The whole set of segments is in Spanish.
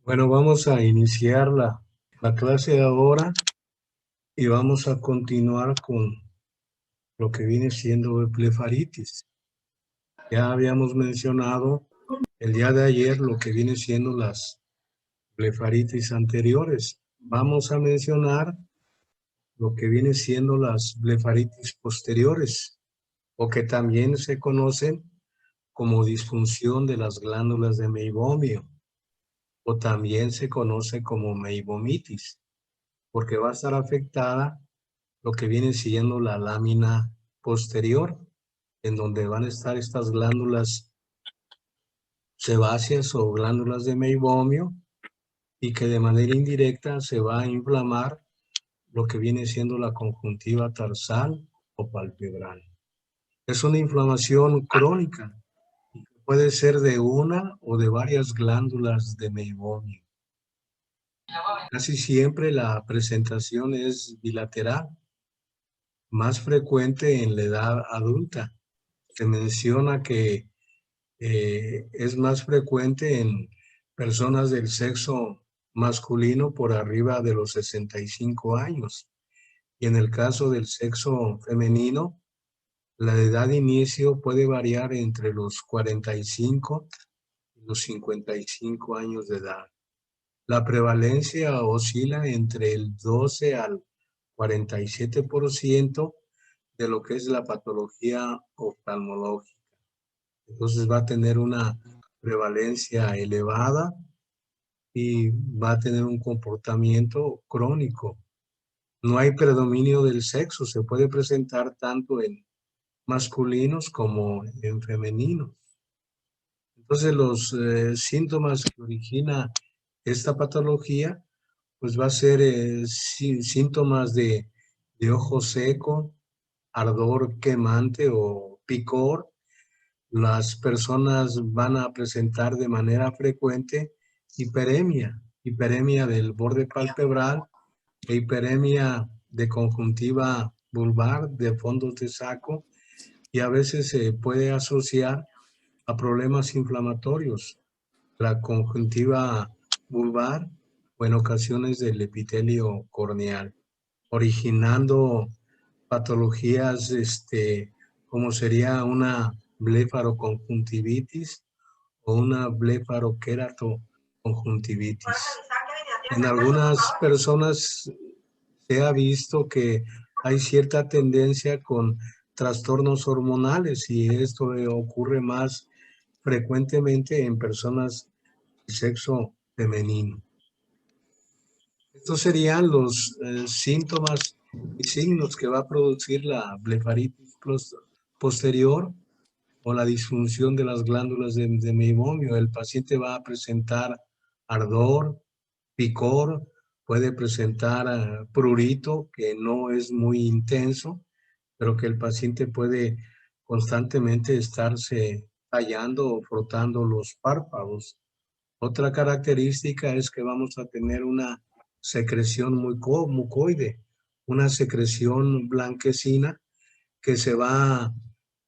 Bueno, vamos a iniciar la clase de ahora y vamos a continuar con lo que viene siendo blefaritis. Ya habíamos mencionado el día de ayer lo que viene siendo las blefaritis anteriores. Vamos a mencionar lo que viene siendo las blefaritis posteriores, o que también se conocen como disfunción de las glándulas de Meibomiu, o también se conoce como meibomitis, porque va a estar afectada lo que viene siendo la lámina posterior, en donde van a estar estas glándulas sebáceas o glándulas de Meibomiu, y que de manera indirecta se va a inflamar lo que viene siendo la conjuntiva tarsal o palpebral. Es una inflamación crónica y puede ser de una o de varias glándulas de Meibomiu. Casi siempre la presentación es bilateral, más frecuente en la edad adulta. Se menciona que es más frecuente en personas del sexo masculino por arriba de los 65 años. Y en el caso del sexo femenino, la edad de inicio puede variar entre los 45 y los 55 años de edad. La prevalencia oscila entre el 12 al 47% de lo que es la patología oftalmológica. Entonces va a tener una prevalencia elevada y va a tener un comportamiento crónico. No hay predominio del sexo, se puede presentar tanto en masculinos como en femeninos. Entonces los síntomas que origina esta patología, pues va a ser síntomas de ojo seco, ardor quemante o picor. Las personas van a presentar de manera frecuente hiperemia del borde palpebral e hiperemia de conjuntiva vulvar, de fondos de saco, y a veces se puede asociar a problemas inflamatorios, la conjuntiva vulvar o en ocasiones del epitelio corneal, originando patologías como sería una blefaroconjuntivitis o una blefaroqueratoconjuntivitis. En algunas personas se ha visto que hay cierta tendencia con trastornos hormonales, y esto ocurre más frecuentemente en personas de sexo femenino. Estos serían los síntomas y signos que va a producir la blefaritis posterior o la disfunción de las glándulas de Meibomiu. El paciente va a presentar ardor, picor, puede presentar prurito, que no es muy intenso, pero que el paciente puede constantemente estarse tallando o frotando los párpados. Otra característica es que vamos a tener una secreción mucoide, una secreción blanquecina que se va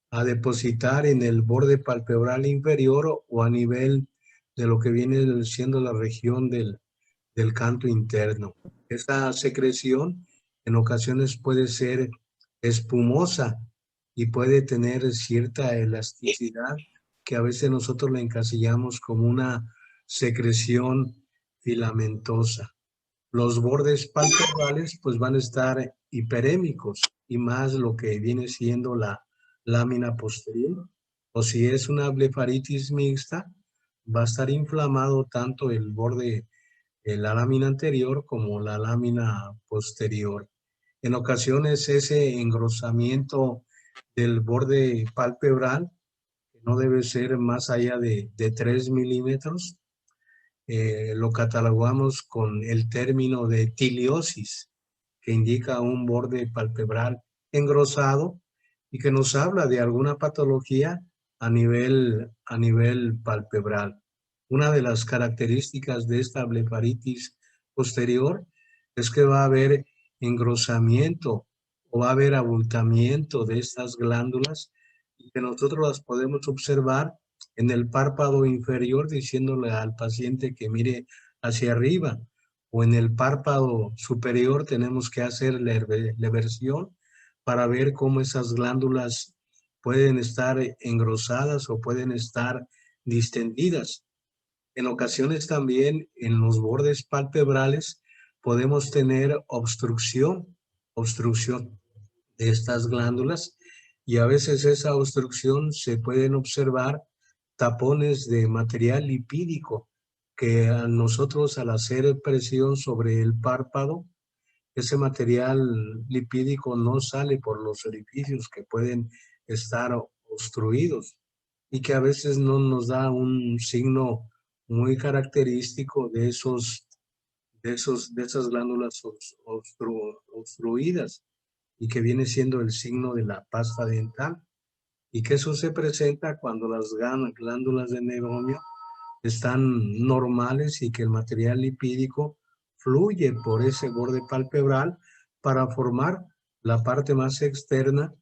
a depositar en el borde palpebral inferior o a nivel de lo que viene siendo la región del canto interno. Esta secreción en ocasiones puede ser espumosa y puede tener cierta elasticidad, que a veces nosotros la encasillamos como una secreción filamentosa. Los bordes palpebrales pues van a estar hiperémicos, y más lo que viene siendo la lámina posterior. O si es una blefaritis mixta, va a estar inflamado tanto el borde, la lámina anterior como la lámina posterior. En ocasiones ese engrosamiento del borde palpebral, que no debe ser más allá de 3 milímetros, lo catalogamos con el término de tiliosis, que indica un borde palpebral engrosado y que nos habla de alguna patología a nivel palpebral. Una de las características de esta blefaritis posterior es que va a haber engrosamiento o va a haber abultamiento de estas glándulas, y que nosotros las podemos observar en el párpado inferior, diciéndole al paciente que mire hacia arriba, o en el párpado superior tenemos que hacer la eversión para ver cómo esas glándulas pueden estar engrosadas o pueden estar distendidas. En ocasiones también en los bordes palpebrales podemos tener obstrucción de estas glándulas, y a veces esa obstrucción se pueden observar tapones de material lipídico que a nosotros, al hacer presión sobre el párpado, ese material lipídico no sale por los orificios que pueden estar obstruidos, y que a veces no nos da un signo muy característico de esas glándulas obstruidas, y que viene siendo el signo de la pasta dental, y que eso se presenta cuando las glándulas de meiomio están normales y que el material lipídico fluye por ese borde palpebral para formar la parte más externa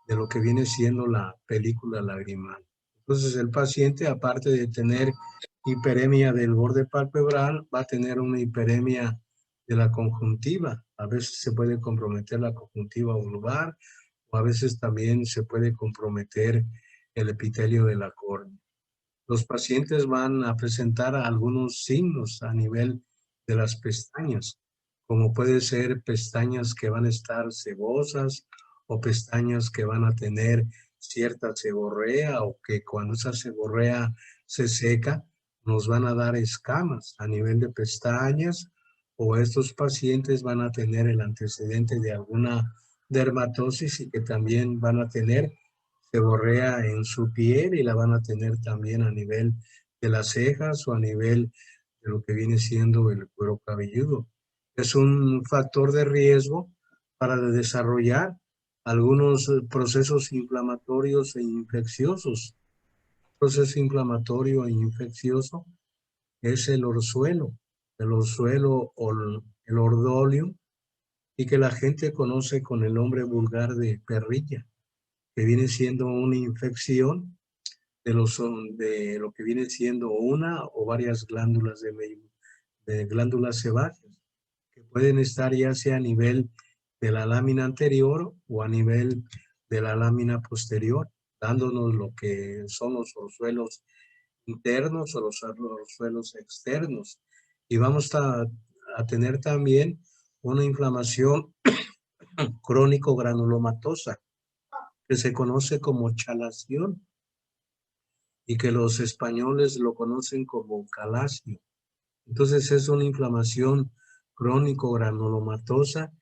de lo que viene siendo la película lagrimal. Entonces el paciente, aparte de tener hiperemia del borde palpebral, va a tener una hiperemia de la conjuntiva. A veces se puede comprometer la conjuntiva vulvar, o a veces también se puede comprometer el epitelio de la córnea. Los pacientes van a presentar algunos signos a nivel de las pestañas, como puede ser pestañas que van a estar sebosas, o pestañas que van a tener cierta seborrea, o que cuando esa seborrea se seca nos van a dar escamas a nivel de pestañas, o estos pacientes van a tener el antecedente de alguna dermatosis y que también van a tener seborrea en su piel, y la van a tener también a nivel de las cejas o a nivel de lo que viene siendo el cuero cabelludo. Es un factor de riesgo para desarrollar algunos procesos inflamatorios e infecciosos. Proceso inflamatorio e infeccioso es el orzuelo o el ordolio, y que la gente conoce con el nombre vulgar de perrilla, que viene siendo una infección de lo que viene siendo una o varias glándulas de glándulas sebáceas, que pueden estar ya sea a nivel de la lámina anterior o a nivel de la lámina posterior, dándonos lo que son los orzuelos internos o los orzuelos externos. Y vamos a tener también una inflamación crónico-granulomatosa, que se conoce como chalación, y que los españoles lo conocen como calacio. Entonces es una inflamación crónico-granulomatosa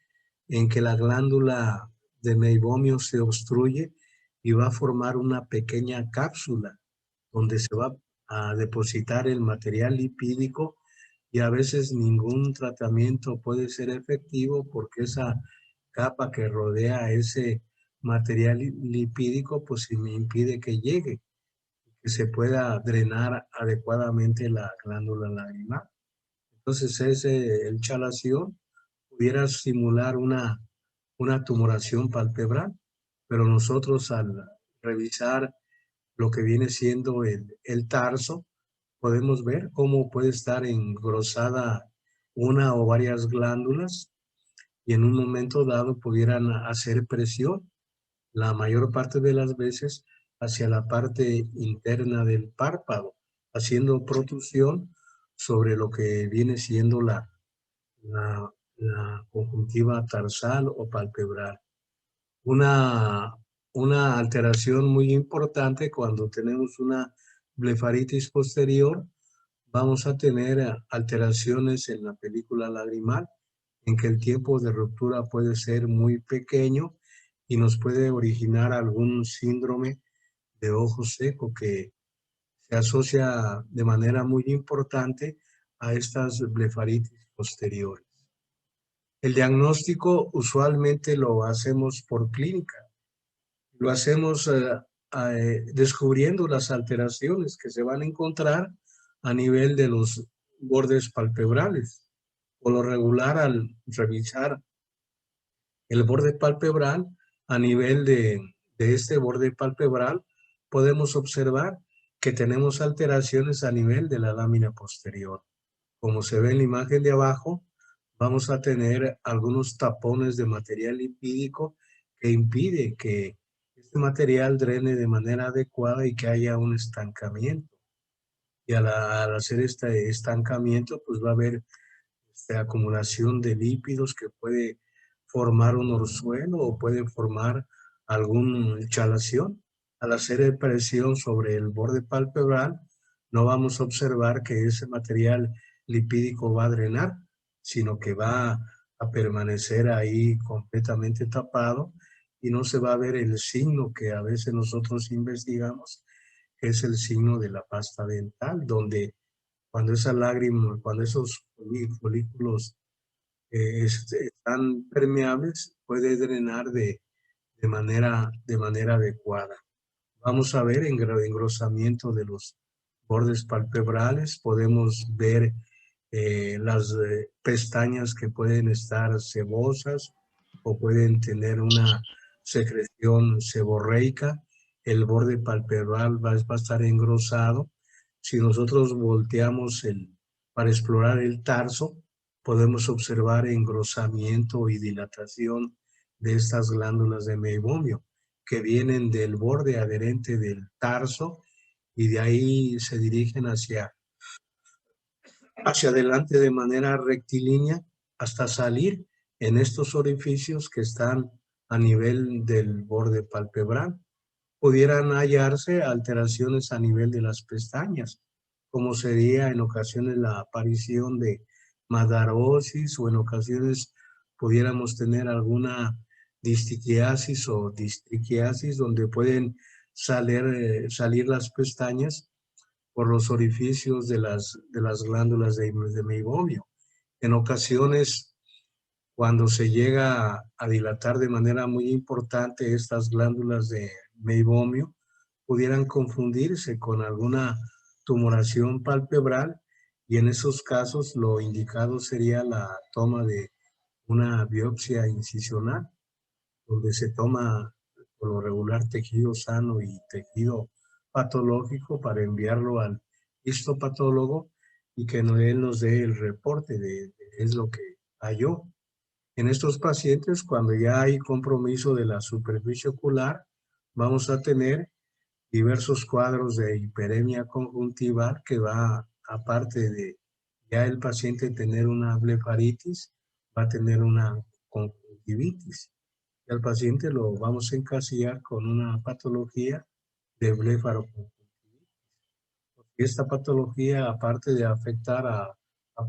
en que la glándula de meibomio se obstruye y va a formar una pequeña cápsula donde se va a depositar el material lipídico, y a veces ningún tratamiento puede ser efectivo porque esa capa que rodea ese material lipídico pues me impide que llegue, que se pueda drenar adecuadamente la glándula lagrimal. Entonces el chalación pudiera simular una tumoración palpebral, pero nosotros al revisar lo que viene siendo el tarso, podemos ver cómo puede estar engrosada una o varias glándulas, y en un momento dado pudieran hacer presión, la mayor parte de las veces hacia la parte interna del párpado, haciendo protrusión sobre lo que viene siendo la conjuntiva tarsal o palpebral. Una, una alteración muy importante cuando tenemos una blefaritis posterior, vamos a tener alteraciones en la película lagrimal, en que el tiempo de ruptura puede ser muy pequeño y nos puede originar algún síndrome de ojo seco que se asocia de manera muy importante a estas blefaritis posteriores. El diagnóstico usualmente lo hacemos por clínica. Lo hacemos descubriendo las alteraciones que se van a encontrar a nivel de los bordes palpebrales. Por lo regular, al revisar el borde palpebral, a nivel de este borde palpebral, podemos observar que tenemos alteraciones a nivel de la lámina posterior, como se ve en la imagen de abajo, vamos a tener algunos tapones de material lipídico que impide que este material drene de manera adecuada y que haya un estancamiento. Y al hacer este estancamiento, pues va a haber acumulación de lípidos que puede formar un orzuelo o puede formar alguna chalación. Al hacer presión sobre el borde palpebral, no vamos a observar que ese material lipídico va a drenar, sino que va a permanecer ahí completamente tapado y no se va a ver el signo que a veces nosotros investigamos, que es el signo de la pasta dental, donde cuando esa lágrima, cuando esos folículos están permeables, puede drenar de manera adecuada. Vamos a ver engrosamiento de los bordes palpebrales, podemos ver las pestañas que pueden estar sebosas o pueden tener una secreción seborreica. El borde palpebral va a estar engrosado. Si nosotros volteamos para explorar el tarso, podemos observar engrosamiento y dilatación de estas glándulas de meibomio que vienen del borde adherente del tarso y de ahí se dirigen hacia adelante de manera rectilínea hasta salir en estos orificios que están a nivel del borde palpebral. Pudieran hallarse alteraciones a nivel de las pestañas, como sería en ocasiones la aparición de madarosis o en ocasiones pudiéramos tener alguna distiquiasis o distriquiasis donde pueden salir las pestañas por los orificios de las glándulas de meibomio. En ocasiones, cuando se llega a dilatar de manera muy importante estas glándulas de meibomio, pudieran confundirse con alguna tumoración palpebral y en esos casos lo indicado sería la toma de una biopsia incisional, donde se toma por lo regular tejido sano y tejido patológico para enviarlo al histopatólogo y que él nos dé el reporte de qué es lo que halló. En estos pacientes, cuando ya hay compromiso de la superficie ocular, vamos a tener diversos cuadros de hiperemia conjuntival que va, aparte de ya el paciente tener una blefaritis, va a tener una conjuntivitis. Y al paciente lo vamos a encasillar con una patología de blefaroconjuntivitis. Esta patología, aparte de afectar a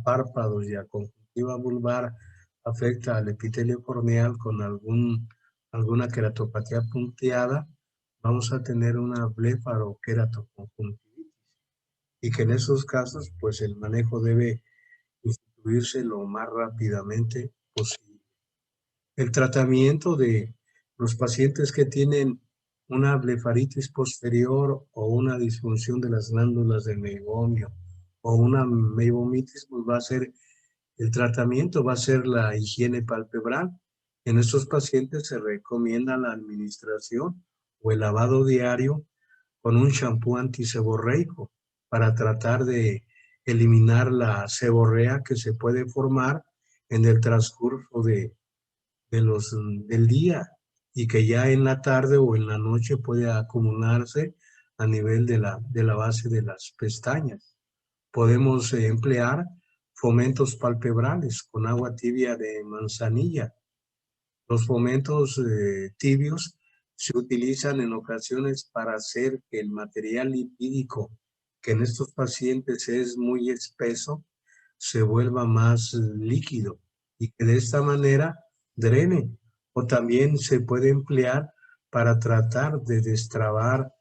párpados y a conjuntiva vulvar, afecta al epitelio corneal con alguna queratopatía punteada, vamos a tener una blefaroqueratoconjuntivitis. Y que en esos casos, pues el manejo debe instituirse lo más rápidamente posible. El tratamiento de los pacientes que tienen una blefaritis posterior o una disfunción de las glándulas del meibomio o una meibomitis, pues el tratamiento va a ser la higiene palpebral. En estos pacientes se recomienda la administración o el lavado diario con un shampoo antiseborreico para tratar de eliminar la seborrea que se puede formar en el transcurso del día y que ya en la tarde o en la noche puede acumularse a nivel de la base de las pestañas. Podemos emplear fomentos palpebrales con agua tibia de manzanilla. Los fomentos tibios se utilizan en ocasiones para hacer que el material lipídico, que en estos pacientes es muy espeso, se vuelva más líquido y que de esta manera drene. O también se puede emplear para tratar de destrabar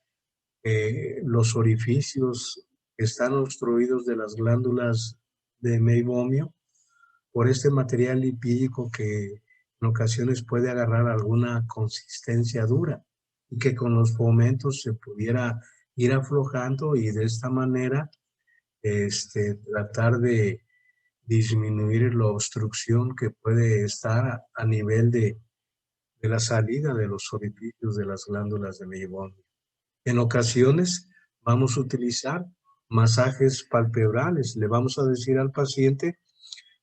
los orificios que están obstruidos de las glándulas de meibomio por este material lipídico que en ocasiones puede agarrar alguna consistencia dura y que con los fomentos se pudiera ir aflojando y de esta manera tratar de disminuir la obstrucción que puede estar a nivel de la salida de los orificios de las glándulas de meibomio. En ocasiones vamos a utilizar masajes palpebrales. Le vamos a decir al paciente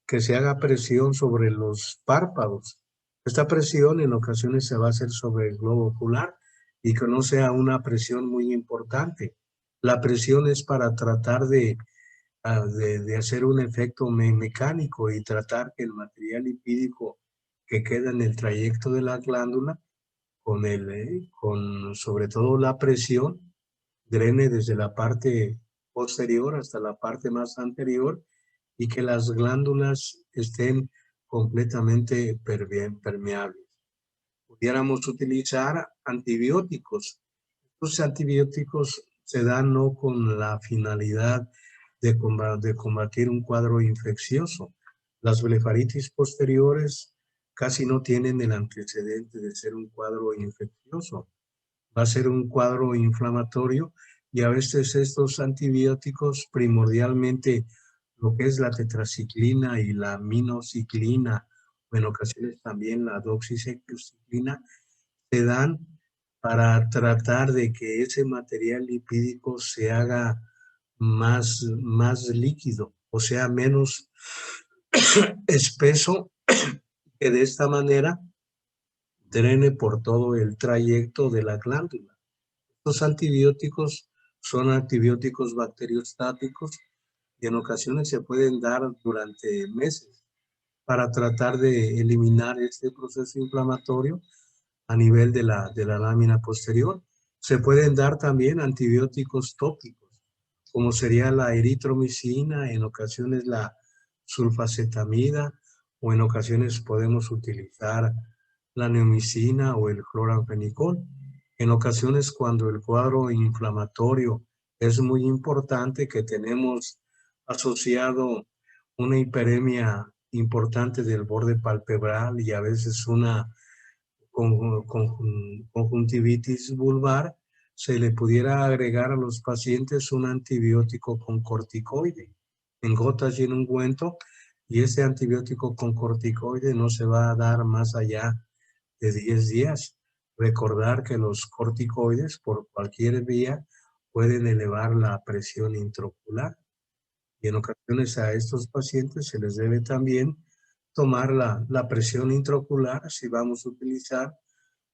que se haga presión sobre los párpados. Esta presión en ocasiones se va a hacer sobre el globo ocular y que no sea una presión muy importante. La presión es para tratar de hacer un efecto mecánico y tratar que el material lipídico que queda en el trayecto de la glándula, con sobre todo la presión, drene desde la parte posterior hasta la parte más anterior y que las glándulas estén completamente permeables. Pudiéramos utilizar antibióticos. Los antibióticos se dan no con la finalidad de combatir un cuadro infeccioso. Las blefaritis posteriores casi no tienen el antecedente de ser un cuadro infeccioso. Va a ser un cuadro inflamatorio y a veces estos antibióticos, primordialmente lo que es la tetraciclina y la aminociclina, o en ocasiones también la doxiciclina, se dan para tratar de que ese material lipídico se haga más líquido, o sea, menos espeso, que de esta manera drene por todo el trayecto de la glándula. Estos antibióticos son antibióticos bacteriostáticos y en ocasiones se pueden dar durante meses para tratar de eliminar este proceso inflamatorio a nivel de la lámina posterior. Se pueden dar también antibióticos tópicos, como sería la eritromicina, en ocasiones la sulfacetamida, o en ocasiones podemos utilizar la neomicina o el cloranfenicol. En ocasiones, cuando el cuadro inflamatorio es muy importante, que tenemos asociado una hiperemia importante del borde palpebral y a veces una conjuntivitis vulvar, se le pudiera agregar a los pacientes un antibiótico con corticoide en gotas y en ungüento, y ese antibiótico con corticoide no se va a dar más allá de 10 días. Recordar que los corticoides por cualquier vía pueden elevar la presión intraocular y en ocasiones a estos pacientes se les debe también tomar la presión intraocular si vamos a utilizar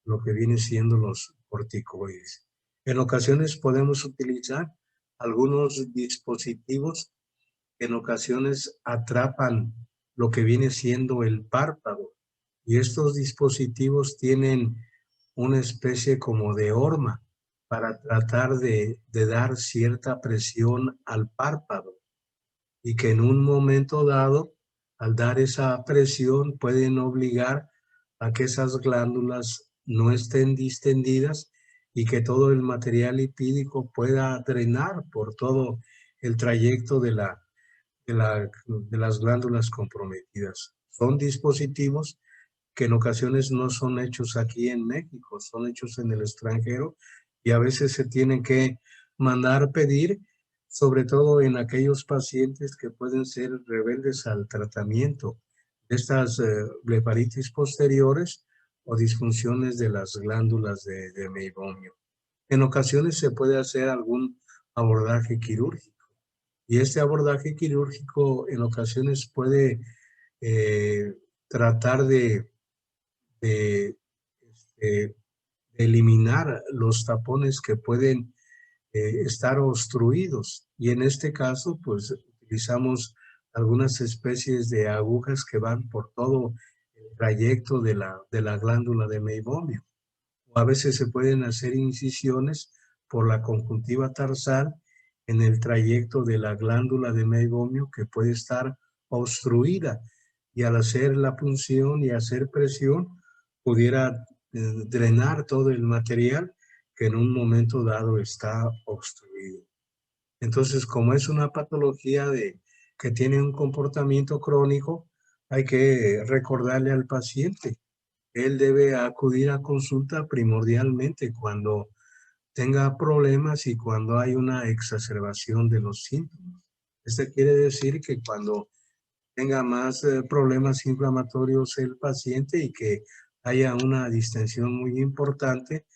lo que viene siendo los corticoides. En ocasiones podemos utilizar algunos dispositivos que en ocasiones atrapan lo que viene siendo el párpado. Y estos dispositivos tienen una especie como de horma para tratar de dar cierta presión al párpado y que en un momento dado, al dar esa presión, pueden obligar a que esas glándulas no estén distendidas y que todo el material lipídico pueda drenar por todo el trayecto de las glándulas comprometidas. Son dispositivos que en ocasiones no son hechos aquí en México, son hechos en el extranjero y a veces se tienen que mandar pedir, sobre todo en aquellos pacientes que pueden ser rebeldes al tratamiento de estas blefaritis posteriores o disfunciones de las glándulas de meibomio. En ocasiones se puede hacer algún abordaje quirúrgico y este abordaje quirúrgico en ocasiones puede eh, tratar de, de eliminar los tapones que pueden estar obstruidos. Y en este caso, pues utilizamos algunas especies de agujas que van por todo el trayecto de la glándula de meibomio. O a veces se pueden hacer incisiones por la conjuntiva tarsal en el trayecto de la glándula de meibomio que puede estar obstruida y al hacer la punción y hacer presión pudiera drenar todo el material que en un momento dado está obstruido. Entonces, como es una patología que tiene un comportamiento crónico, hay que recordarle al paciente. Él debe acudir a consulta primordialmente cuando tenga problemas y cuando hay una exacerbación de los síntomas. Esto quiere decir que cuando tenga más problemas inflamatorios el paciente y que haya una distensión muy importante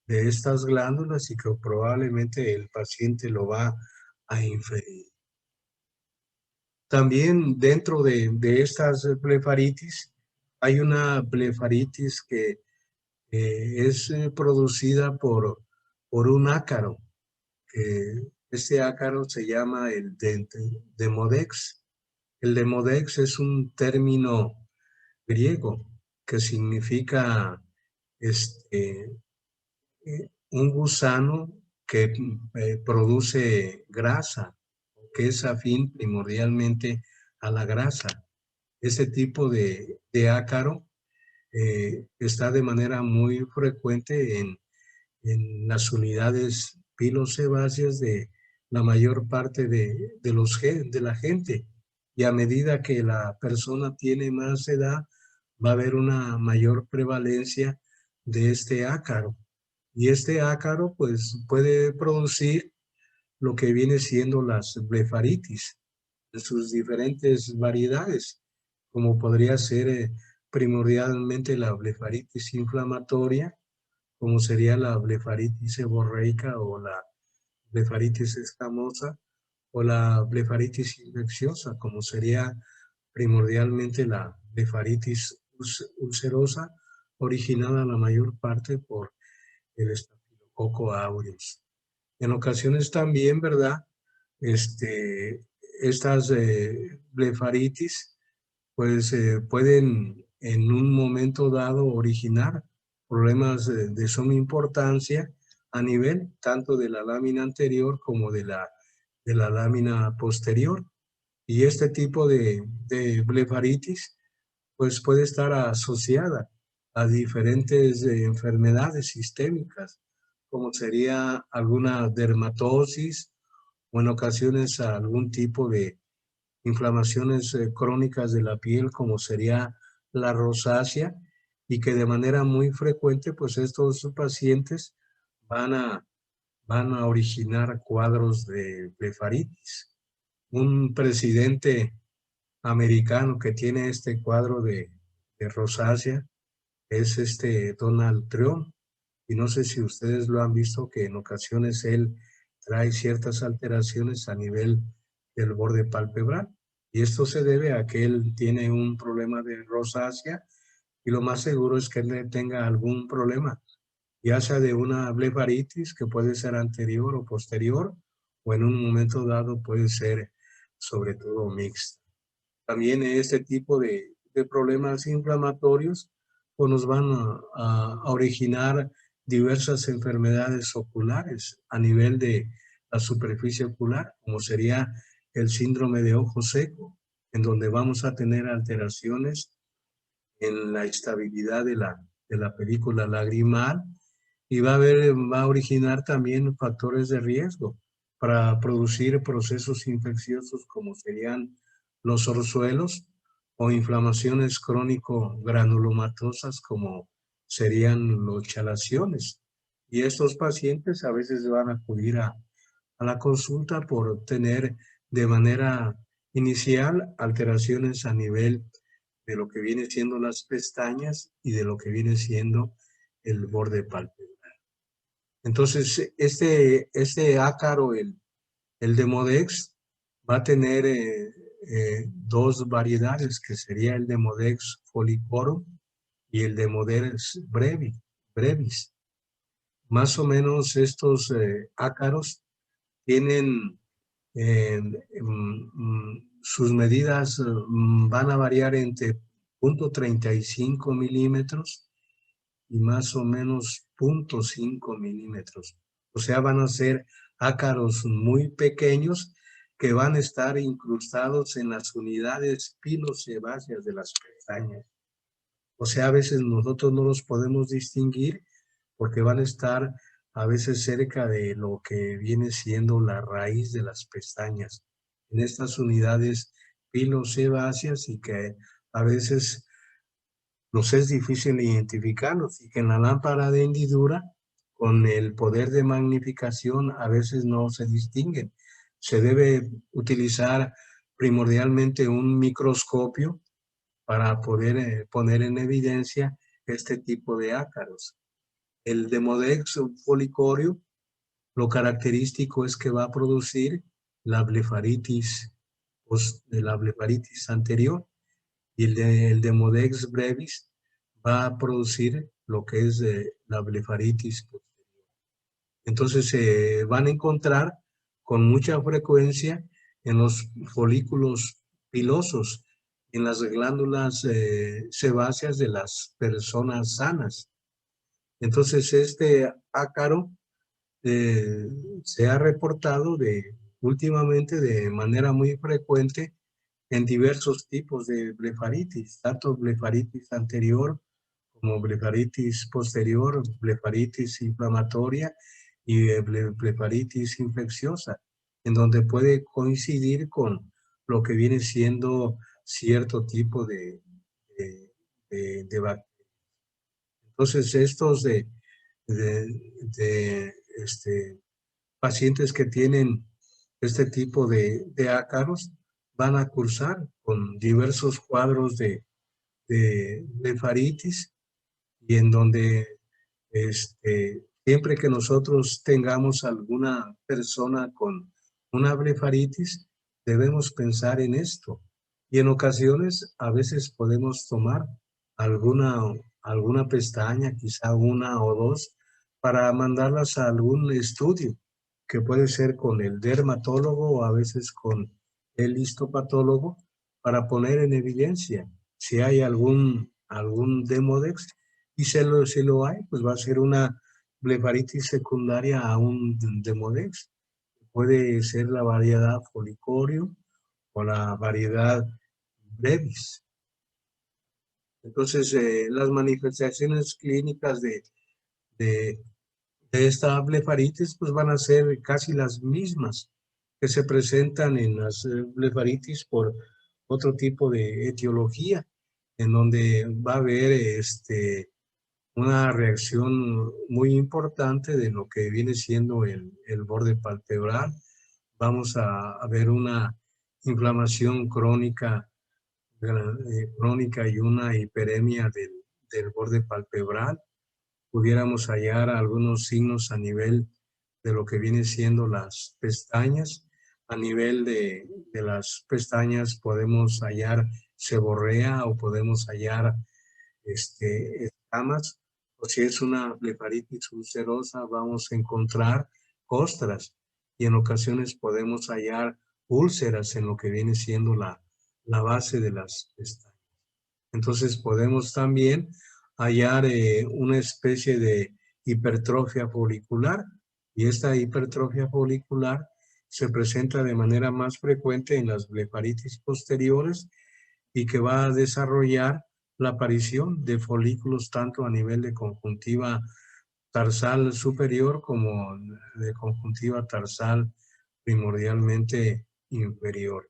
de estas glándulas y que probablemente el paciente lo va a inferir. También dentro de estas blefaritis, hay una blefaritis que es producida por un ácaro. Este ácaro se llama el Demodex. El Demodex es un término griego que significa un gusano que produce grasa, que es afín primordialmente a la grasa. Ese tipo de ácaro está de manera muy frecuente en las unidades pilosebáceas de la mayor parte de la gente. Y a medida que la persona tiene más edad, va a haber una mayor prevalencia de este ácaro. Y este ácaro pues puede producir lo que viene siendo las blefaritis en sus diferentes variedades, como podría ser primordialmente la blefaritis inflamatoria, como sería la blefaritis seborreica o la blefaritis escamosa, o la blefaritis infecciosa, como sería primordialmente la blefaritis ulcerosa, originada la mayor parte por el estafilococo aureus. En ocasiones también, ¿verdad? Estas blefaritis pues pueden en un momento dado originar problemas de suma importancia a nivel tanto de la lámina anterior como de la lámina posterior. Y este tipo de blefaritis pues puede estar asociada a diferentes enfermedades sistémicas, como sería alguna dermatosis o en ocasiones algún tipo de inflamaciones crónicas de la piel, como sería la rosácea, y que de manera muy frecuente, pues estos pacientes van a originar cuadros de blefaritis. Un presidente americano que tiene este cuadro de rosácea es Donald Trump. Y no sé si ustedes lo han visto, que en ocasiones él trae ciertas alteraciones a nivel del borde palpebral. Y esto se debe a que él tiene un problema de rosácea y lo más seguro es que él tenga algún problema, ya sea de una blefaritis que puede ser anterior o posterior, o en un momento dado puede ser sobre todo mixta. También este tipo de problemas inflamatorios pues nos van a originar diversas enfermedades oculares a nivel de la superficie ocular, como sería el síndrome de ojo seco, en donde vamos a tener alteraciones en la estabilidad de la película lagrimal y va a originar también factores de riesgo para producir procesos infecciosos como serían los orzuelos o inflamaciones crónico-granulomatosas como serían los chalaciones. Y estos pacientes a veces van a acudir a la consulta por tener de manera inicial alteraciones a nivel de lo que viene siendo las pestañas y de lo que viene siendo el borde palpebral. Entonces, este ácaro, el Demodex, va a tener dos variedades, que sería el Demodex folicorum y el Demodex brevis. Más o menos estos ácaros tienen sus medidas van a variar entre 0.35 milímetros y más o menos 0.5 milímetros. O sea, van a ser ácaros muy pequeños que van a estar incrustados en las unidades pilosebáceas de las pestañas. O sea, a veces nosotros no los podemos distinguir porque van a estar a veces cerca de lo que viene siendo la raíz de las pestañas, en estas unidades pilosebáceas, y que a veces nos es difícil identificarlos, y que en la lámpara de hendidura, con el poder de magnificación, a veces no se distinguen. Se debe utilizar primordialmente un microscopio para poder poner en evidencia este tipo de ácaros. El Demodex folicorio, lo característico es que va a producir la blefaritis, la blefaritis anterior, y el Demodex brevis va a producir lo que es la blefaritis posterior. Entonces se van a encontrar con mucha frecuencia en los folículos pilosos, en las glándulas sebáceas de las personas sanas. Entonces este ácaro se ha reportado últimamente de manera muy frecuente en diversos tipos de blefaritis, tanto blefaritis anterior como blefaritis posterior, blefaritis inflamatoria y blefaritis infecciosa, en donde puede coincidir con lo que viene siendo cierto tipo de bacterias. Entonces, estos pacientes que tienen este tipo de ácaros van a cursar con diversos cuadros de blefaritis, y en donde siempre que nosotros tengamos alguna persona con una blefaritis, debemos pensar en esto. Y en ocasiones, a veces podemos tomar alguna pestaña, quizá una o dos, para mandarlas a algún estudio, que puede ser con el dermatólogo o a veces con el histopatólogo, para poner en evidencia si hay algún Demodex, y si lo hay, pues va a ser una blefaritis secundaria a un Demodex. Puede ser la variedad folicorio o la variedad brevis. Entonces, las manifestaciones clínicas de esta blefaritis pues van a ser casi las mismas que se presentan en las blefaritis por otro tipo de etiología, en donde va a haber una reacción muy importante de lo que viene siendo el borde palpebral. Vamos a ver una inflamación crónica y una hiperemia del borde palpebral. Pudiéramos hallar algunos signos a nivel de lo que viene siendo las pestañas. A nivel de las pestañas podemos hallar seborrea o podemos hallar escamas, o si es una blefaritis ulcerosa vamos a encontrar costras, y en ocasiones podemos hallar úlceras en lo que viene siendo la base de las pestañas. Entonces podemos también hallar una especie de hipertrofia folicular, y esta hipertrofia folicular se presenta de manera más frecuente en las blefaritis posteriores, y que va a desarrollar la aparición de folículos tanto a nivel de conjuntiva tarsal superior como de conjuntiva tarsal primordialmente inferior.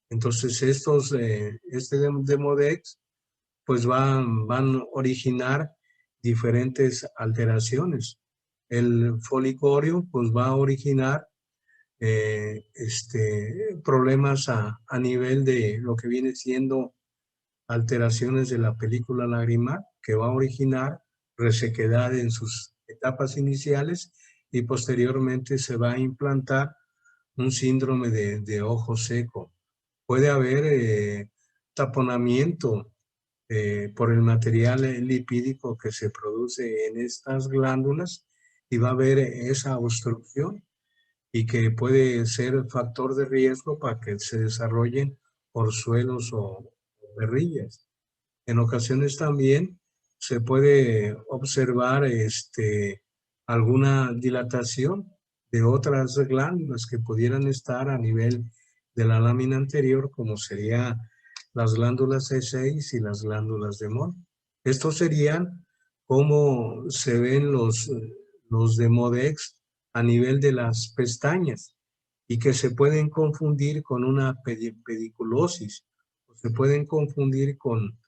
Entonces este Demodex pues van a originar diferentes alteraciones. El folicorio pues va a originar problemas a nivel de lo que viene siendo alteraciones de la película lagrimal, que va a originar resequedad en sus etapas iniciales, y posteriormente se va a implantar un síndrome de ojo seco. Puede haber taponamiento por el material lipídico que se produce en estas glándulas, y va a haber esa obstrucción, y que puede ser factor de riesgo para que se desarrollen orzuelos o berrillas. En ocasiones también se puede observar alguna dilatación de otras glándulas que pudieran estar a nivel de la lámina anterior, como serían las glándulas C6 y las glándulas de Mohr. Estos serían cómo se ven los Demodex a nivel de las pestañas, y que se pueden confundir con una pediculosis, o se pueden confundir con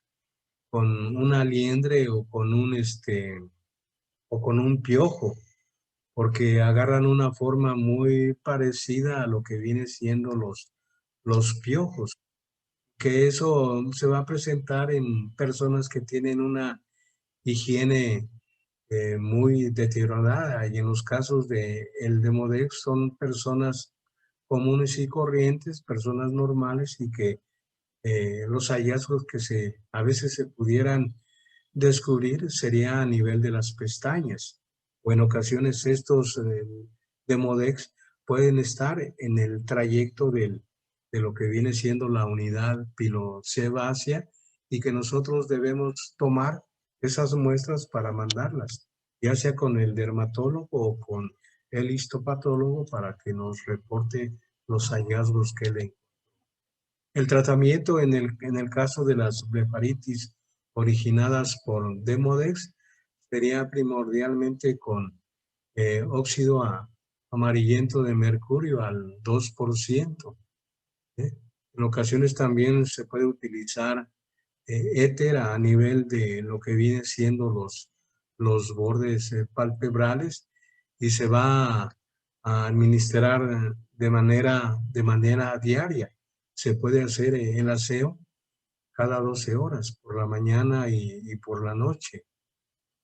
una liendre o con un piojo, porque agarran una forma muy parecida a lo que viene siendo los piojos, que eso se va a presentar en personas que tienen una higiene muy deteriorada, y en los casos de el Demodex son personas comunes y corrientes, personas normales, y que los hallazgos que a veces se pudieran descubrir sería a nivel de las pestañas, o en ocasiones estos Demodex pueden estar en el trayecto de lo que viene siendo la unidad pilosebácea, y que nosotros debemos tomar esas muestras para mandarlas, ya sea con el dermatólogo o con el histopatólogo, para que nos reporte los hallazgos que le. El tratamiento en el caso de las blefaritis originadas por Demodex sería primordialmente con óxido amarillento de mercurio al 2%. ¿eh? En ocasiones también se puede utilizar éter a nivel de lo que viene siendo los bordes palpebrales, y se va a administrar de manera diaria. Se puede hacer el aseo cada 12 horas, por la mañana y por la noche.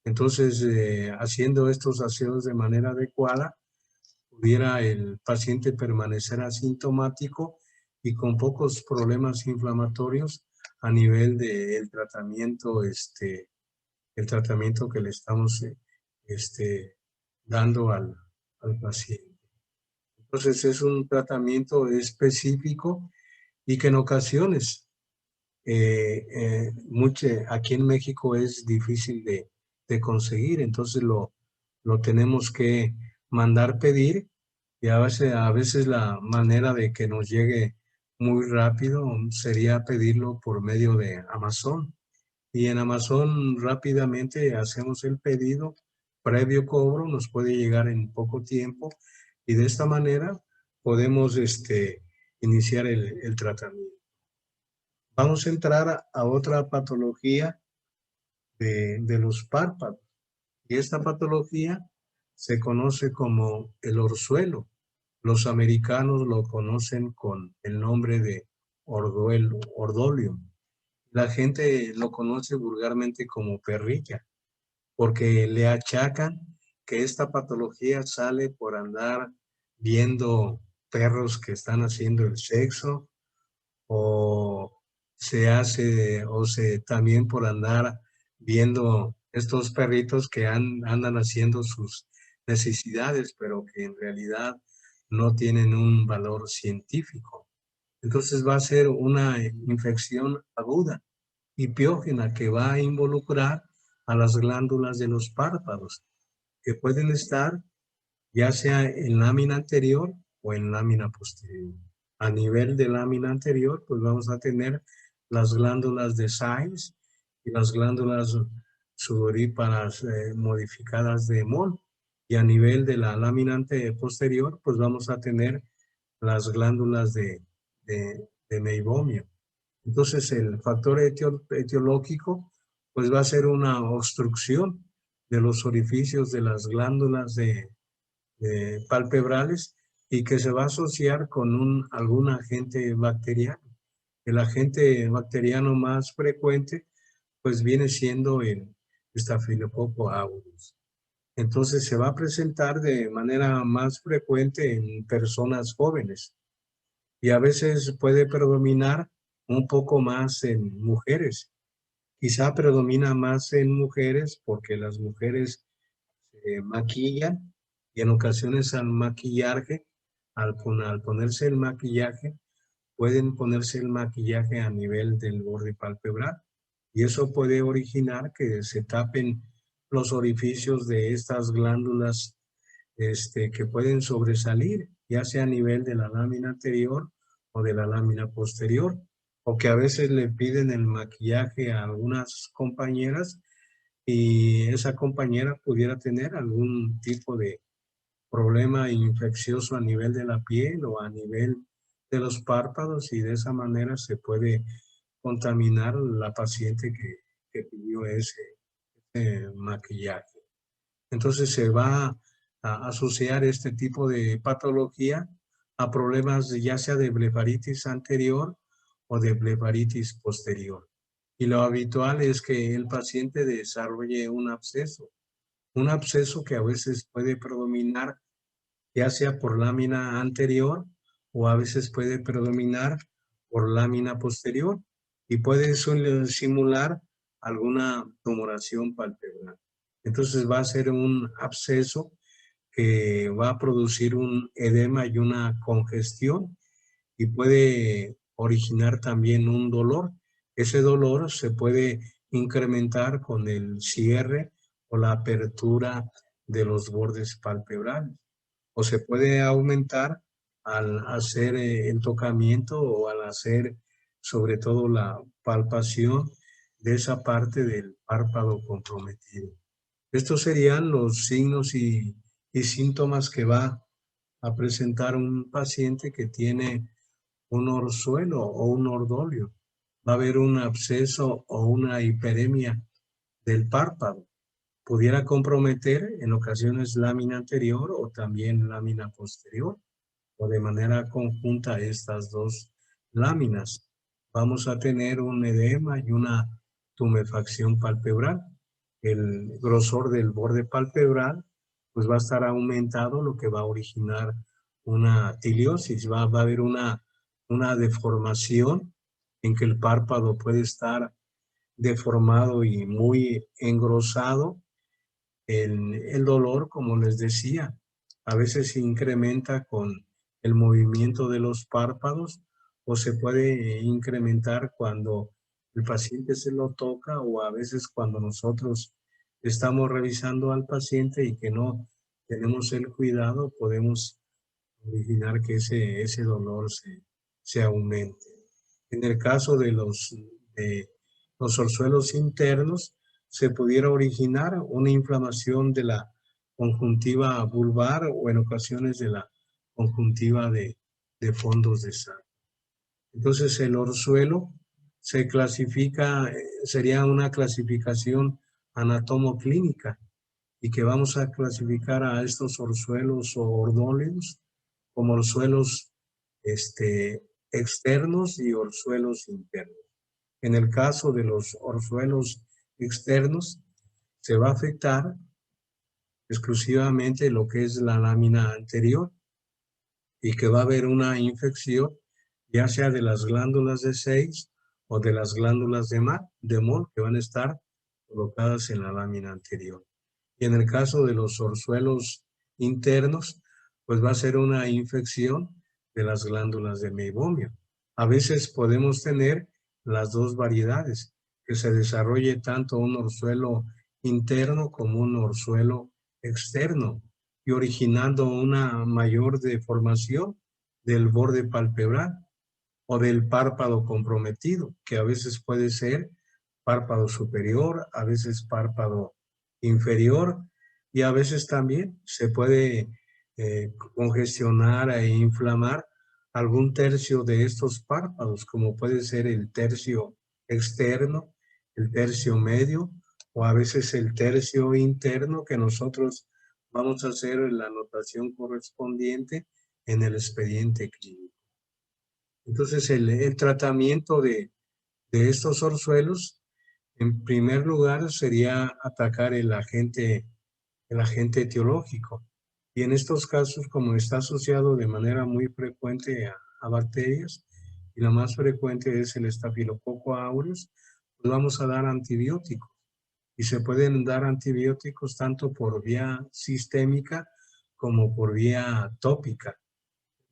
Entonces, haciendo estos aseos de manera adecuada, pudiera el paciente permanecer asintomático y con pocos problemas inflamatorios a nivel del tratamiento, el tratamiento que le estamos dando al paciente. Entonces, es un tratamiento específico, y que en ocasiones, aquí en México es difícil de conseguir. Entonces lo tenemos que mandar pedir, y a veces la manera de que nos llegue muy rápido sería pedirlo por medio de Amazon. Y en Amazon rápidamente hacemos el pedido, previo cobro, nos puede llegar en poco tiempo, y de esta manera podemos iniciar el tratamiento. Vamos a entrar a otra patología de los párpados, y esta patología se conoce como el orzuelo. Los americanos lo conocen con el nombre de ordolium. La gente lo conoce vulgarmente como perrilla, porque le achacan que esta patología sale por andar viendo perros que están haciendo el sexo, o también por andar viendo estos perritos que andan haciendo sus necesidades, pero que en realidad no tienen un valor científico. Entonces va a ser una infección aguda y piógena que va a involucrar a las glándulas de los párpados, que pueden estar ya sea en lámina anterior o en lámina posterior. A nivel de lámina anterior, pues vamos a tener las glándulas de Saiz y las glándulas sudoríparas modificadas de Moll. Y a nivel de la lámina posterior, pues vamos a tener las glándulas de Meibomio. Entonces, el factor etiológico, pues va a ser una obstrucción de los orificios de las glándulas palpebrales, y que se va a asociar con algún agente bacteriano. El agente bacteriano más frecuente pues viene siendo el Staphylococcus aureus. Entonces se va a presentar de manera más frecuente en personas jóvenes, y a veces puede predominar un poco más en mujeres. Quizá predomina más en mujeres porque las mujeres maquillan, y en ocasiones al maquillaje, al ponerse el maquillaje, pueden ponerse el maquillaje a nivel del borde palpebral, y eso puede originar que se tapen los orificios de estas glándulas que pueden sobresalir, ya sea a nivel de la lámina anterior o de la lámina posterior, o que a veces le piden el maquillaje a algunas compañeras, y esa compañera pudiera tener algún tipo de problema infeccioso a nivel de la piel o a nivel de los párpados, y de esa manera se puede contaminar la paciente que pidió ese maquillaje. Entonces se va a asociar este tipo de patología a problemas ya sea de blefaritis anterior o de blefaritis posterior. Y lo habitual es que el paciente desarrolle un absceso que a veces puede predominar ya sea por lámina anterior o a veces puede predominar por lámina posterior y puede simular alguna tumoración palpebral. Entonces va a ser un absceso que va a producir un edema y una congestión y puede originar también un dolor. Ese dolor se puede incrementar con el cierre o la apertura de los bordes palpebrales, o se puede aumentar al hacer el tocamiento o al hacer sobre todo la palpación de esa parte del párpado comprometido. Estos serían los signos y síntomas que va a presentar un paciente que tiene un orzuelo o un ordolio. Va a haber un absceso o una hiperemia del párpado. Pudiera comprometer en ocasiones lámina anterior o también lámina posterior, o de manera conjunta estas dos láminas. Vamos a tener un edema y una tumefacción palpebral. El grosor del borde palpebral pues va a estar aumentado, lo que va a originar una tiliosis. Va a haber una deformación en que el párpado puede estar deformado y muy engrosado. El dolor, como les decía, a veces se incrementa con el movimiento de los párpados o se puede incrementar cuando el paciente se lo toca o a veces cuando nosotros estamos revisando al paciente y que no tenemos el cuidado, podemos originar que ese dolor se aumente. En el caso de los orzuelos internos, se pudiera originar una inflamación de la conjuntiva vulvar o en ocasiones de la conjuntiva de fondos de sangre. Entonces el orzuelo se clasifica, sería una clasificación anatomoclínica y que vamos a clasificar a estos orzuelos o ordóleos como orzuelos externos y orzuelos internos. En el caso de los orzuelos externos, se va a afectar exclusivamente lo que es la lámina anterior y que va a haber una infección, ya sea de las glándulas de Seyss o de las glándulas de Moll, que van a estar colocadas en la lámina anterior. Y en el caso de los orzuelos internos, pues va a ser una infección de las glándulas de meibomio. A veces podemos tener las dos variedades, que se desarrolle tanto un orzuelo interno como un orzuelo externo y originando una mayor deformación del borde palpebral o del párpado comprometido, que a veces puede ser párpado superior, a veces párpado inferior y a veces también se puede congestionar e inflamar algún tercio de estos párpados, como puede ser el tercio externo, el tercio medio o a veces el tercio interno que nosotros vamos a hacer la anotación correspondiente en el expediente clínico. Entonces, el tratamiento de estos orzuelos, en primer lugar, sería atacar el agente etiológico. Y en estos casos, como está asociado de manera muy frecuente a bacterias, y la más frecuente es el Staphylococcus aureus, pues vamos a dar antibióticos. Y se pueden dar antibióticos tanto por vía sistémica como por vía tópica.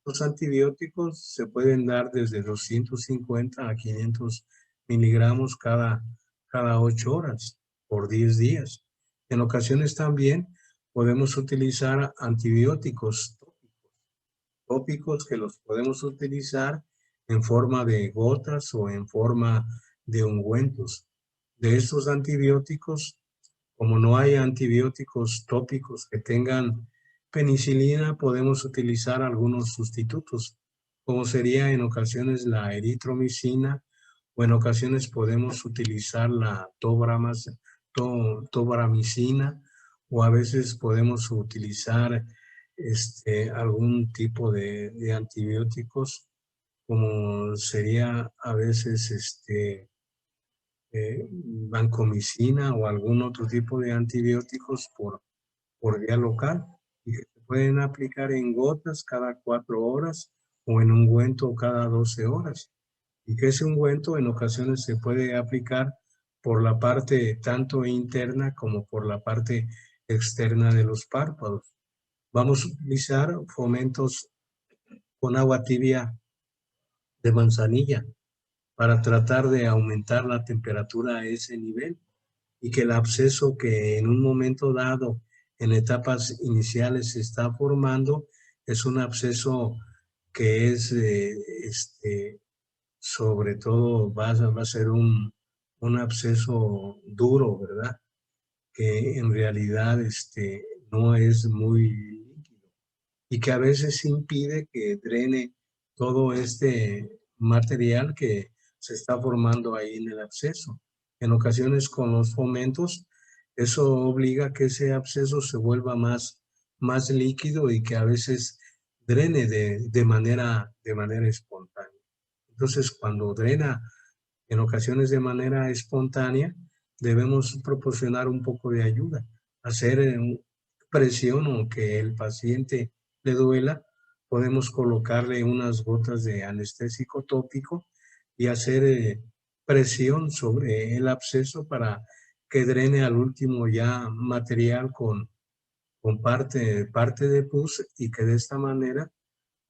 Los antibióticos se pueden dar desde 250 a 500 miligramos cada 8 horas por 10 días. En ocasiones también podemos utilizar antibióticos tópicos que los podemos utilizar en forma de gotas o en forma de ungüentos. De estos antibióticos, como no hay antibióticos tópicos que tengan penicilina, podemos utilizar algunos sustitutos, como sería en ocasiones la eritromicina o en ocasiones podemos utilizar la tobramicina o a veces podemos utilizar algún tipo de antibióticos como sería a veces vancomicina o algún otro tipo de antibióticos por vía local y que se pueden aplicar en gotas cada 4 horas o en ungüento cada 12 horas. Y que ese ungüento en ocasiones se puede aplicar por la parte tanto interna como por la parte externa de los párpados. Vamos a utilizar fomentos con agua tibia de manzanilla para tratar de aumentar la temperatura a ese nivel y que el absceso que en un momento dado, en etapas iniciales, se está formando, es un absceso que es, sobre todo, va a ser un absceso duro, ¿verdad? Que en realidad no es muy líquido y que a veces impide que drene todo este material que se está formando ahí en el absceso. En ocasiones con los fomentos, eso obliga a que ese absceso se vuelva más líquido y que a veces drene de manera espontánea. Entonces, cuando drena en ocasiones de manera espontánea, debemos proporcionar un poco de ayuda, hacer presión o que el paciente le duela, podemos colocarle unas gotas de anestésico tópico y hacer presión sobre el absceso para que drene al último ya material con parte de pus y que de esta manera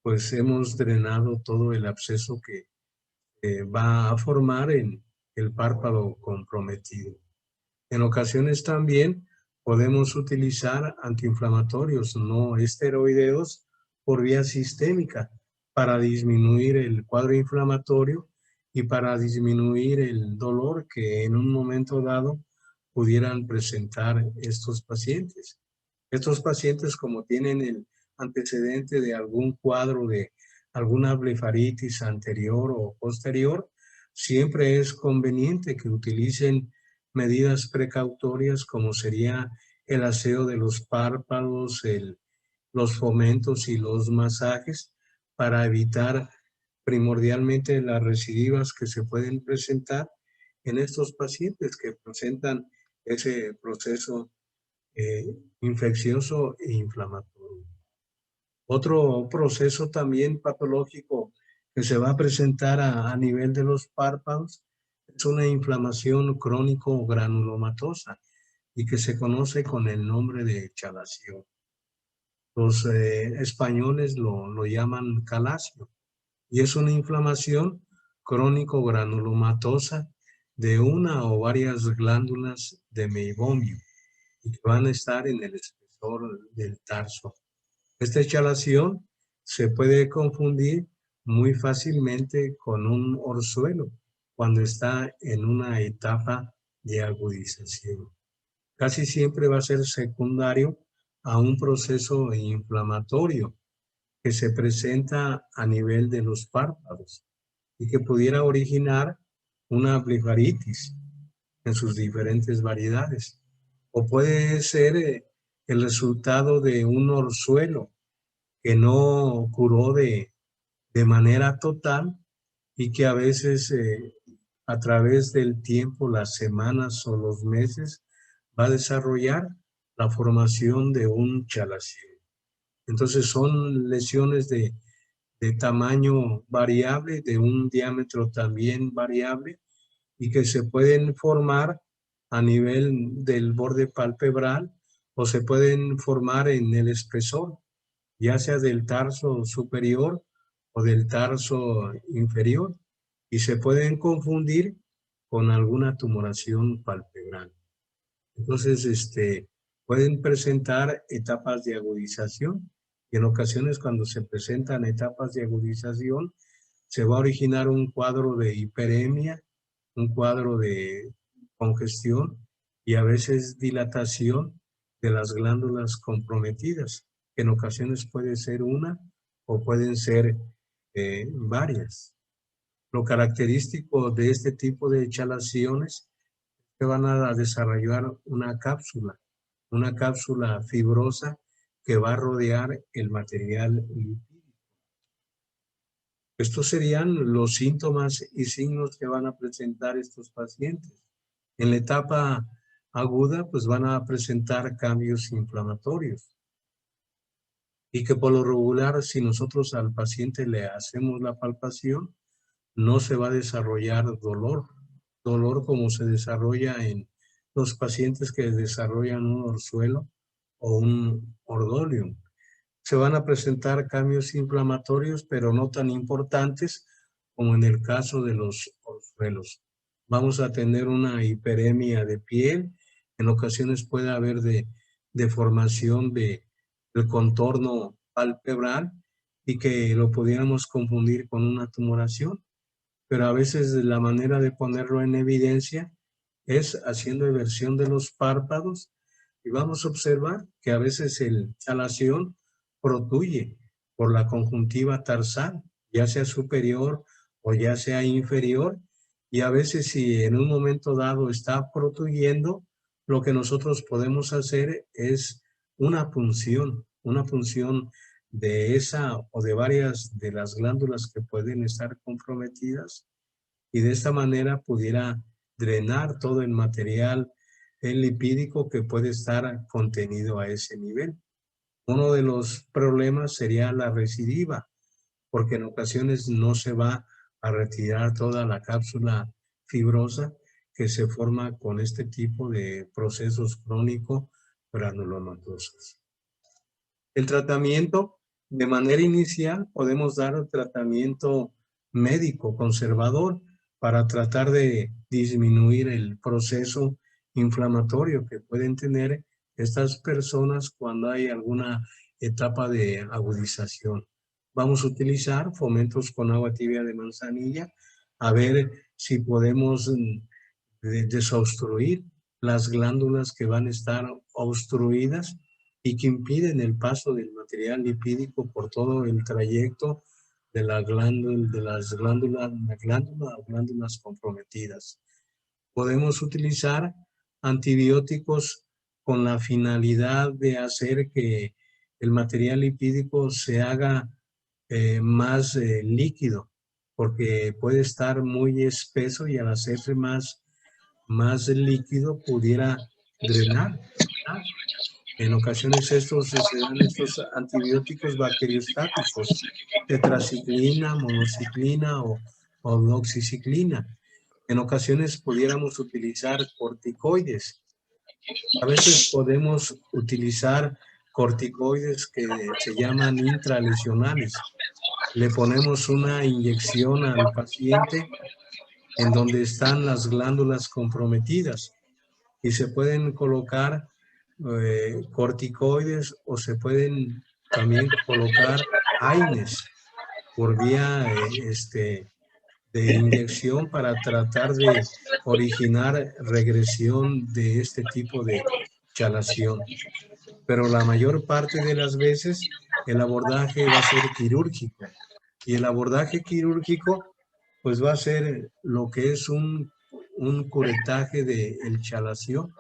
pues hemos drenado todo el absceso que va a formar en el párpado comprometido. En ocasiones también podemos utilizar antiinflamatorios no esteroideos por vía sistémica para disminuir el cuadro inflamatorio y para disminuir el dolor que en un momento dado pudieran presentar estos pacientes. Estos pacientes, como tienen el antecedente de algún cuadro de alguna blefaritis anterior o posterior, siempre es conveniente que utilicen medidas precautorias como sería el aseo de los párpados, los fomentos y los masajes para evitar primordialmente las recidivas que se pueden presentar en estos pacientes que presentan ese proceso infeccioso e inflamatorio. Otro proceso también patológico que se va a presentar a nivel de los párpados es una inflamación crónico-granulomatosa y que se conoce con el nombre de chalación. Los españoles lo llaman calacio y es una inflamación crónico-granulomatosa de una o varias glándulas de meibomio y que van a estar en el espesor del tarso. Esta chalación se puede confundir muy fácilmente con un orzuelo cuando está en una etapa de agudización. Casi siempre va a ser secundario a un proceso inflamatorio que se presenta a nivel de los párpados y que pudiera originar una blefaritis en sus diferentes variedades. O puede ser el resultado de un orzuelo que no curó de manera total y que a veces a través del tiempo, las semanas o los meses, va a desarrollar la formación de un chalación. Entonces son lesiones de tamaño variable, de un diámetro también variable y que se pueden formar a nivel del borde palpebral o se pueden formar en el espesor, ya sea del tarso superior o del tarso inferior, y se pueden confundir con alguna tumoración palpebral. Entonces, pueden presentar etapas de agudización y en ocasiones cuando se presentan etapas de agudización se va a originar un cuadro de hiperemia, un cuadro de congestión y a veces dilatación de las glándulas comprometidas, que en ocasiones puede ser una o pueden ser varias. Lo característico de este tipo de chalaciones es que van a desarrollar una cápsula fibrosa que va a rodear el material lipídico. Estos serían los síntomas y signos que van a presentar estos pacientes. En la etapa aguda, pues van a presentar cambios inflamatorios. y que por lo regular, si nosotros al paciente le hacemos la palpación, no se va a desarrollar dolor como se desarrolla en los pacientes que desarrollan un orzuelo o un ordolium. Se van a presentar cambios inflamatorios, pero no tan importantes como en el caso de los orzuelos. Vamos a tener una hiperemia de piel, en ocasiones puede haber deformación del contorno palpebral y que lo pudiéramos confundir con una tumoración, pero a veces la manera de ponerlo en evidencia es haciendo eversión de los párpados y vamos a observar que a veces el chalación protuye por la conjuntiva tarsal, ya sea superior o ya sea inferior, y a veces si en un momento dado está protuyendo, lo que nosotros podemos hacer es una punción de esa o de varias de las glándulas que pueden estar comprometidas, y de esta manera pudiera drenar todo el material lipídico que puede estar contenido a ese nivel. Uno de los problemas sería la recidiva, porque en ocasiones no se va a retirar toda la cápsula fibrosa que se forma con este tipo de procesos crónicos granulomatosos. El tratamiento, de manera inicial, podemos dar tratamiento médico conservador para tratar de disminuir el proceso inflamatorio que pueden tener estas personas cuando hay alguna etapa de agudización. Vamos a utilizar fomentos con agua tibia de manzanilla a ver si podemos desobstruir las glándulas que van a estar obstruidas y que impiden el paso del material lipídico por todo el trayecto de las glándulas comprometidas. Podemos utilizar antibióticos con la finalidad de hacer que el material lipídico se haga más líquido, porque puede estar muy espeso y al hacerse más líquido pudiera drenar. En ocasiones estos antibióticos bacteriostáticos, tetraciclina, monociclina o doxiciclina. En ocasiones pudiéramos utilizar corticoides. A veces podemos utilizar corticoides que se llaman intralesionales. Le ponemos una inyección al paciente en donde están las glándulas comprometidas y se pueden colocar corticoides o se pueden también colocar AINES por vía de inyección para tratar de originar regresión de este tipo de chalación. Pero la mayor parte de las veces el abordaje va a ser quirúrgico, y el abordaje quirúrgico pues va a ser lo que es un curetaje del chalación.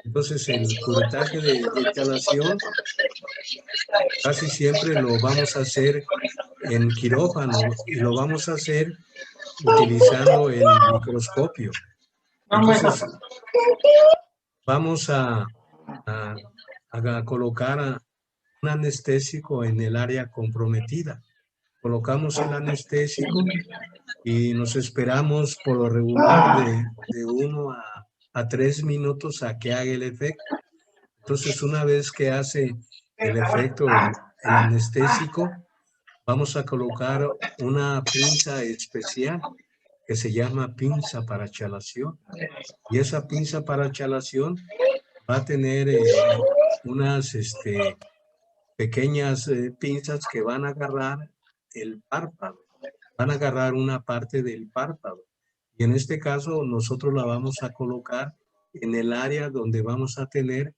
Entonces el curetaje de chalación casi siempre lo vamos a hacer en quirófano y lo vamos a hacer utilizando el microscopio. Entonces vamos a colocar un anestésico en el área comprometida. Colocamos el anestésico y nos esperamos por lo regular de 1 a 3 minutos a que haga el efecto. Entonces, una vez que hace el efecto el anestésico, vamos a colocar una pinza especial que se llama pinza para chalación. Y esa pinza para chalación va a tener unas pequeñas pinzas que van a agarrar el párpado, van a agarrar una parte del párpado. Y en este caso nosotros la vamos a colocar en el área donde vamos a tener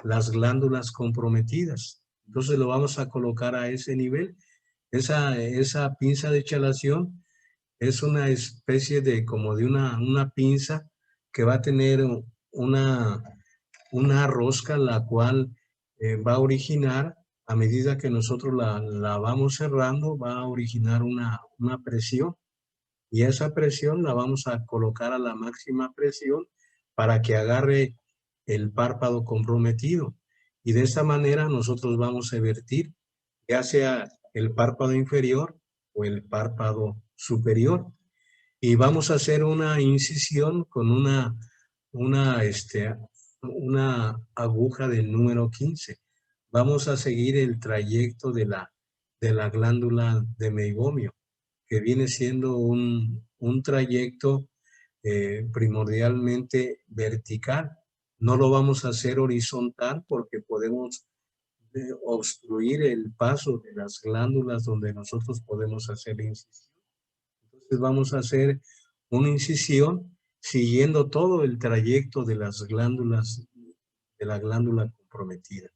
las glándulas comprometidas. Entonces lo vamos a colocar a ese nivel. Esa pinza de chalación es una especie de como de una pinza que va a tener una rosca la cual va a originar, a medida que nosotros la vamos cerrando, va a originar una presión, y esa presión la vamos a colocar a la máxima presión para que agarre el párpado comprometido, y de esta manera nosotros vamos a vertir ya sea el párpado inferior o el párpado superior. Y vamos a hacer una incisión con una aguja del número 15. Vamos a seguir el trayecto de la glándula de meigomio, que viene siendo un trayecto primordialmente vertical. No lo vamos a hacer horizontal porque podemos obstruir el paso de las glándulas donde nosotros podemos hacer incisión. Entonces vamos a hacer una incisión siguiendo todo el trayecto de las glándulas, de la glándula comprometida.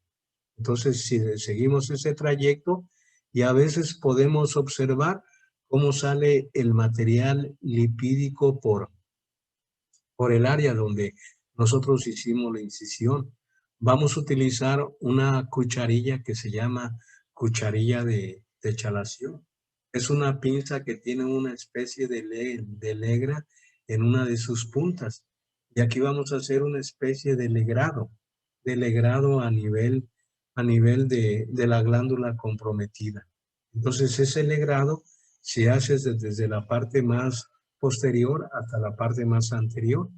Entonces, si seguimos ese trayecto, y a veces podemos observar cómo sale el material lipídico por el área donde nosotros hicimos la incisión. Vamos a utilizar una cucharilla que se llama cucharilla de chalación. Es una pinza que tiene una especie de legra en una de sus puntas. Y aquí vamos a hacer una especie de legrado a nivel de la glándula comprometida. Entonces ese legrado se hace desde la parte más posterior hasta la parte más anterior.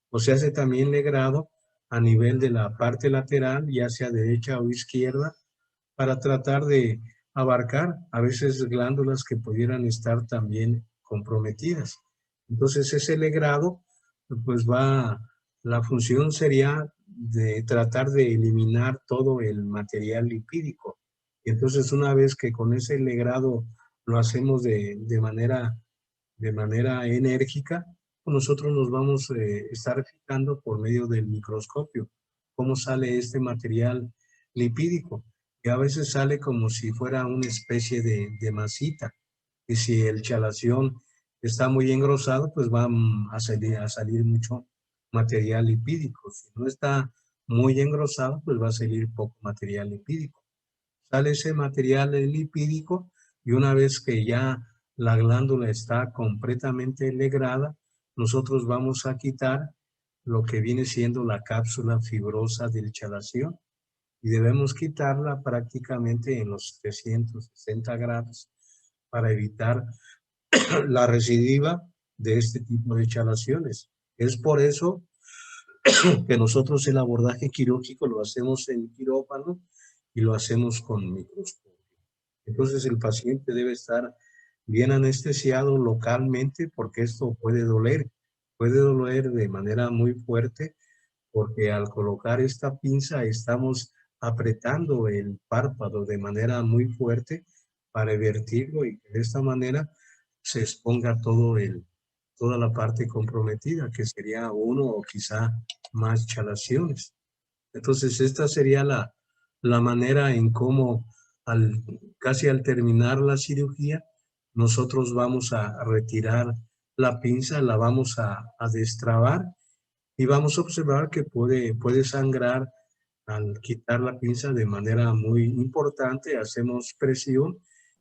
O se hace también legrado a nivel de la parte lateral, ya sea derecha o izquierda, para tratar de abarcar a veces glándulas que pudieran estar también comprometidas. Entonces ese legrado, pues la función sería de tratar de eliminar todo el material lipídico. Y entonces una vez que con ese legrado lo hacemos de manera enérgica, nosotros nos vamos a estar fijando por medio del microscopio cómo sale este material lipídico, que a veces sale como si fuera una especie de masita. Y si el chalación está muy engrosado, pues va a salir mucho material lipídico. Si no está muy engrosado, pues va a salir poco material lipídico. Sale ese material lipídico y una vez que ya la glándula está completamente legrada, nosotros vamos a quitar lo que viene siendo la cápsula fibrosa del chalación y debemos quitarla prácticamente en los 360 grados para evitar la recidiva de este tipo de chalaciones. Es por eso que nosotros el abordaje quirúrgico lo hacemos en quirófano y lo hacemos con microscopio. Entonces el paciente debe estar bien anestesiado localmente porque esto puede doler de manera muy fuerte porque al colocar esta pinza estamos apretando el párpado de manera muy fuerte para vertirlo y que de esta manera se exponga toda la parte comprometida, que sería uno o quizá más chalaciones. Entonces esta sería la manera en cómo casi al terminar la cirugía, nosotros vamos a retirar la pinza, la vamos a destrabar y vamos a observar que puede sangrar al quitar la pinza de manera muy importante. Hacemos presión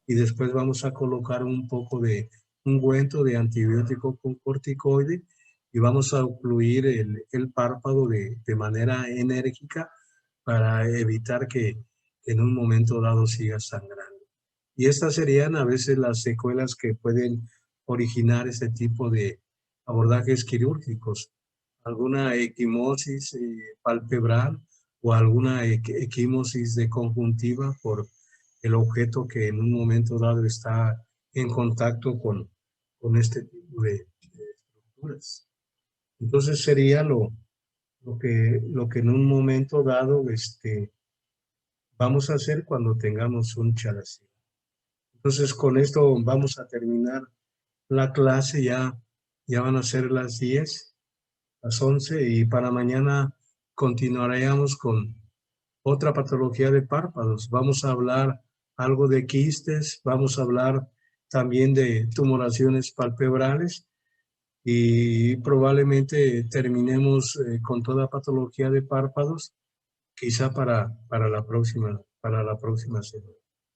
y después vamos a colocar un poco de ungüento de antibiótico con corticoide y vamos a ocluir el párpado de manera enérgica para evitar que en un momento dado siga sangrando. Y estas serían a veces las secuelas que pueden originar este tipo de abordajes quirúrgicos. Alguna equimosis palpebral o alguna equimosis de conjuntiva por el objeto que en un momento dado está en contacto con este tipo de estructuras. Entonces sería lo que en un momento dado vamos a hacer cuando tengamos un chalacín. Entonces con esto vamos a terminar la clase, ya van a ser las 10, las 11 y para mañana continuaremos con otra patología de párpados. Vamos a hablar algo de quistes, vamos a hablar también de tumoraciones palpebrales y probablemente terminemos con toda patología de párpados, quizá para la próxima semana.